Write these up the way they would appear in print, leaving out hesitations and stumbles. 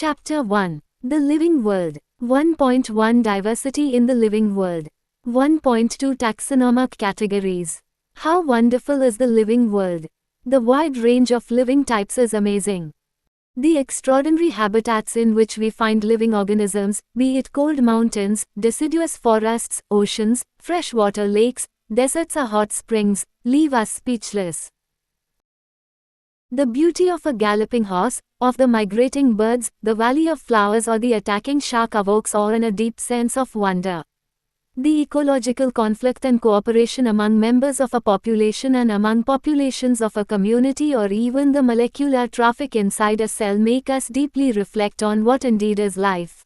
Chapter 1. The Living World. 1.1 Diversity in the Living World. 1.2 Taxonomic Categories. How wonderful is the living world! The wide range of living types is amazing. The extraordinary habitats in which we find living organisms, be it cold mountains, deciduous forests, oceans, freshwater lakes, deserts or hot springs, leave us speechless. The beauty of a galloping horse, of the migrating birds, the valley of flowers or the attacking shark evokes awe and a deep sense of wonder. The ecological conflict and cooperation among members of a population and among populations of a community or even the molecular traffic inside a cell make us deeply reflect on what indeed is life.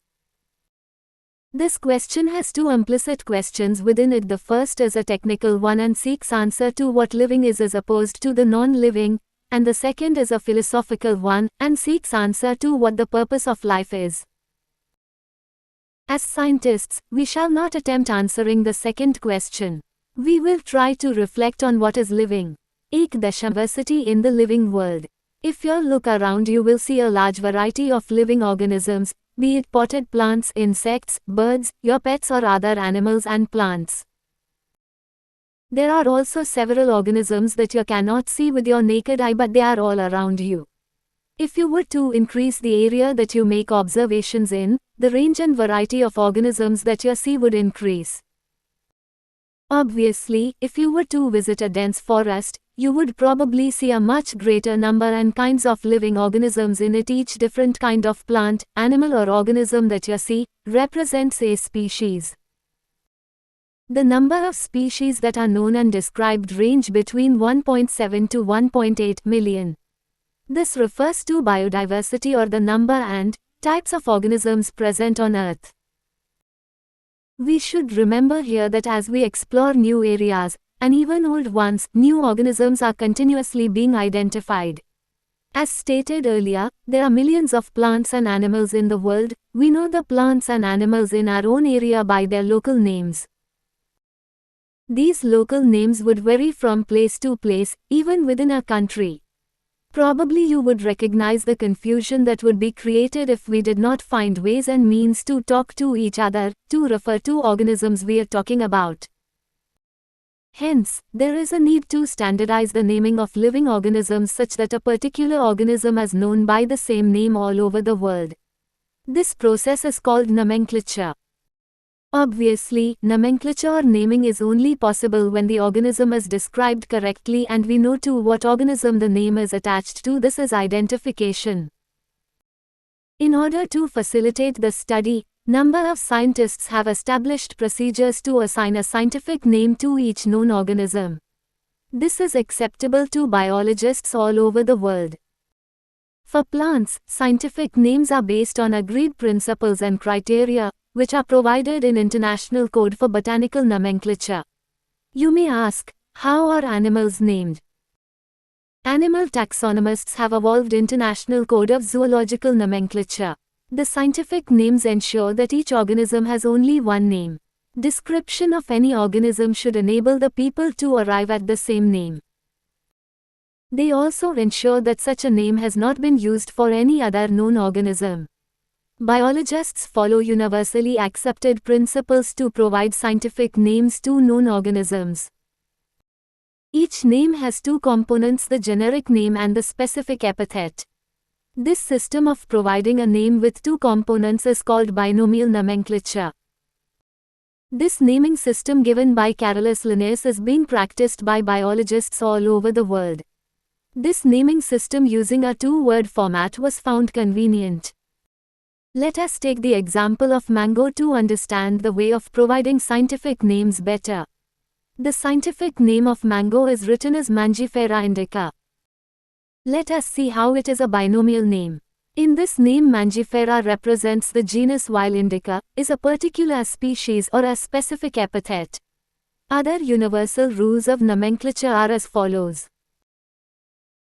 This question has two implicit questions within it. The first is a technical one and seeks answer to what living is as opposed to the non-living, and the second is a philosophical one, and seeks answer to what the purpose of life is. As scientists, we shall not attempt answering the second question. We will try to reflect on what is living. Diversity in the living world. If you look around, you will see a large variety of living organisms, be it potted plants, insects, birds, your pets or other animals and plants. There are also several organisms that you cannot see with your naked eye, but they are all around you. If you were to increase the area that you make observations in, the range and variety of organisms that you see would increase. Obviously, if you were to visit a dense forest, you would probably see a much greater number and kinds of living organisms in it. Each different kind of plant, animal or organism that you see, represents a species. The number of species that are known and described range between 1.7 to 1.8 million. This refers to biodiversity or the number and types of organisms present on Earth. We should remember here that as we explore new areas, and even old ones, new organisms are continuously being identified. As stated earlier, there are millions of plants and animals in the world. We know the plants and animals in our own area by their local names. These local names would vary from place to place, even within a country. Probably you would recognize the confusion that would be created if we did not find ways and means to talk to each other, to refer to organisms we are talking about. Hence, there is a need to standardize the naming of living organisms such that a particular organism is known by the same name all over the world. This process is called nomenclature. Obviously, nomenclature or naming is only possible when the organism is described correctly and we know to what organism the name is attached to. This is identification. In order to facilitate the study, number of scientists have established procedures to assign a scientific name to each known organism. This is acceptable to biologists all over the world. For plants, scientific names are based on agreed principles and criteria, which are provided in International Code for Botanical Nomenclature. You may ask, how are animals named? Animal taxonomists have evolved International Code of Zoological Nomenclature. The scientific names ensure that each organism has only one name. Description of any organism should enable the people to arrive at the same name. They also ensure that such a name has not been used for any other known organism. Biologists follow universally accepted principles to provide scientific names to known organisms. Each name has two components: the generic name and the specific epithet. This system of providing a name with two components is called binomial nomenclature. This naming system given by Carolus Linnaeus is being practiced by biologists all over the world. This naming system using a two-word format was found convenient. Let us take the example of mango to understand the way of providing scientific names better. The scientific name of mango is written as Mangifera indica. Let us see how it is a binomial name. In this name, Mangifera represents the genus, while indica is a particular species or a specific epithet. Other universal rules of nomenclature are as follows.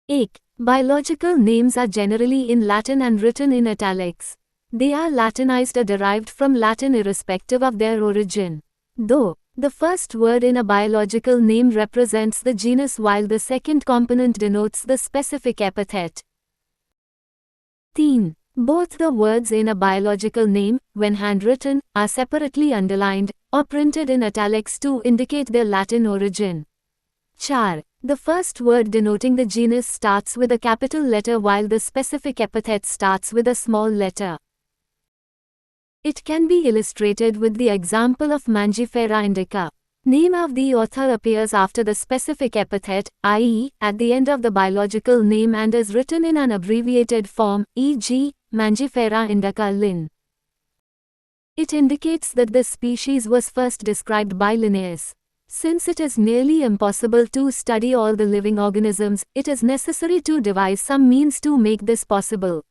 A. Biological names are generally in Latin and written in italics. They are Latinized or derived from Latin irrespective of their origin. Though, the first word in a biological name represents the genus while the second component denotes the specific epithet. 3. Both the words in a biological name, when handwritten, are separately underlined, or printed in italics to indicate their Latin origin. Char. The first word denoting the genus starts with a capital letter while the specific epithet starts with a small letter. It can be illustrated with the example of Mangifera indica. Name of the author appears after the specific epithet, i.e., at the end of the biological name and is written in an abbreviated form, e.g., Mangifera indica Linn. It indicates that this species was first described by Linnaeus. Since it is nearly impossible to study all the living organisms, it is necessary to devise some means to make this possible.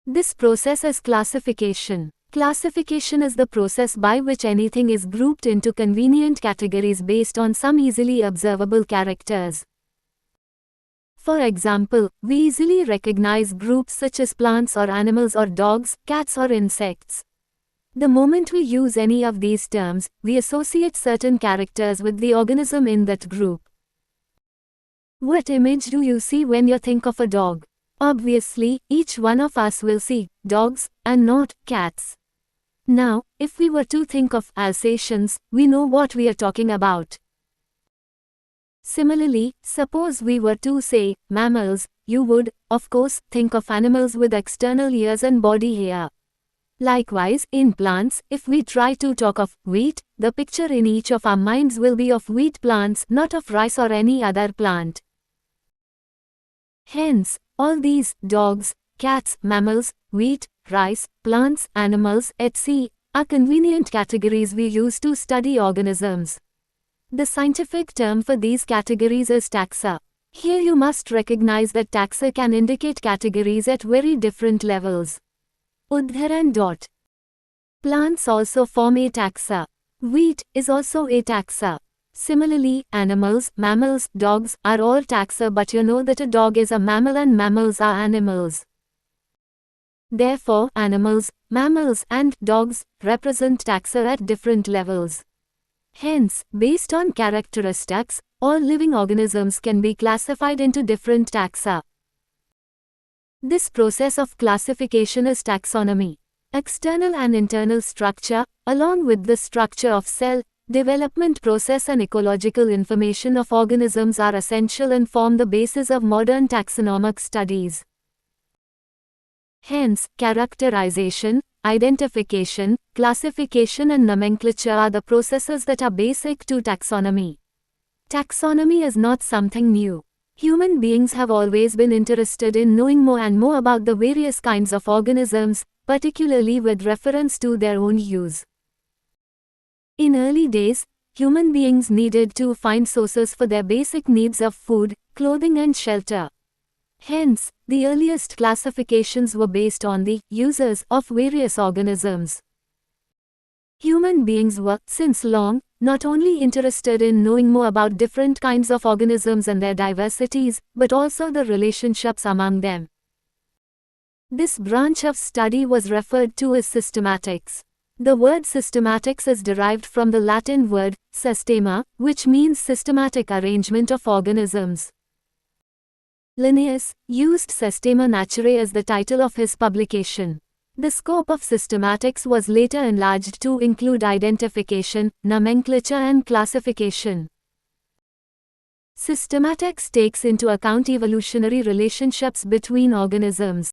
This process is classification. Classification is the process by which anything is grouped into convenient categories based on some easily observable characters. For example, we easily recognize groups such as plants or animals or dogs, cats or insects. The moment we use any of these terms, we associate certain characters with the organism in that group. What image do you see when you think of a dog? Obviously, each one of us will see dogs and not cats. Now, if we were to think of Alsatians, we know what we are talking about. Similarly, suppose we were to say mammals, you would, of course, think of animals with external ears and body hair. Likewise, in plants, if we try to talk of wheat, the picture in each of our minds will be of wheat plants, not of rice or any other plant. Hence, all these dogs, cats, mammals, wheat, rice, plants, animals, etc. are convenient categories we use to study organisms. The scientific term for these categories is taxa. Here you must recognize that taxa can indicate categories at very different levels. Udharan. Plants also form a taxa. Wheat is also a taxa. Similarly, animals, mammals, dogs are all taxa, but you know that a dog is a mammal and mammals are animals. Therefore, animals, mammals and dogs represent taxa at different levels. Hence, based on characteristics, all living organisms can be classified into different taxa. This process of classification is taxonomy. External and internal structure, along with the structure of cell, development process and ecological information of organisms are essential and form the basis of modern taxonomic studies. Hence, characterization, identification, classification and nomenclature are the processes that are basic to taxonomy. Taxonomy is not something new. Human beings have always been interested in knowing more and more about the various kinds of organisms, particularly with reference to their own use. In early days, human beings needed to find sources for their basic needs of food, clothing and shelter. Hence, the earliest classifications were based on the uses of various organisms. Human beings were, since long, not only interested in knowing more about different kinds of organisms and their diversities, but also the relationships among them. This branch of study was referred to as systematics. The word systematics is derived from the Latin word systema, which means systematic arrangement of organisms. Linnaeus used Systema Naturae as the title of his publication. The scope of systematics was later enlarged to include identification, nomenclature and classification. Systematics takes into account evolutionary relationships between organisms.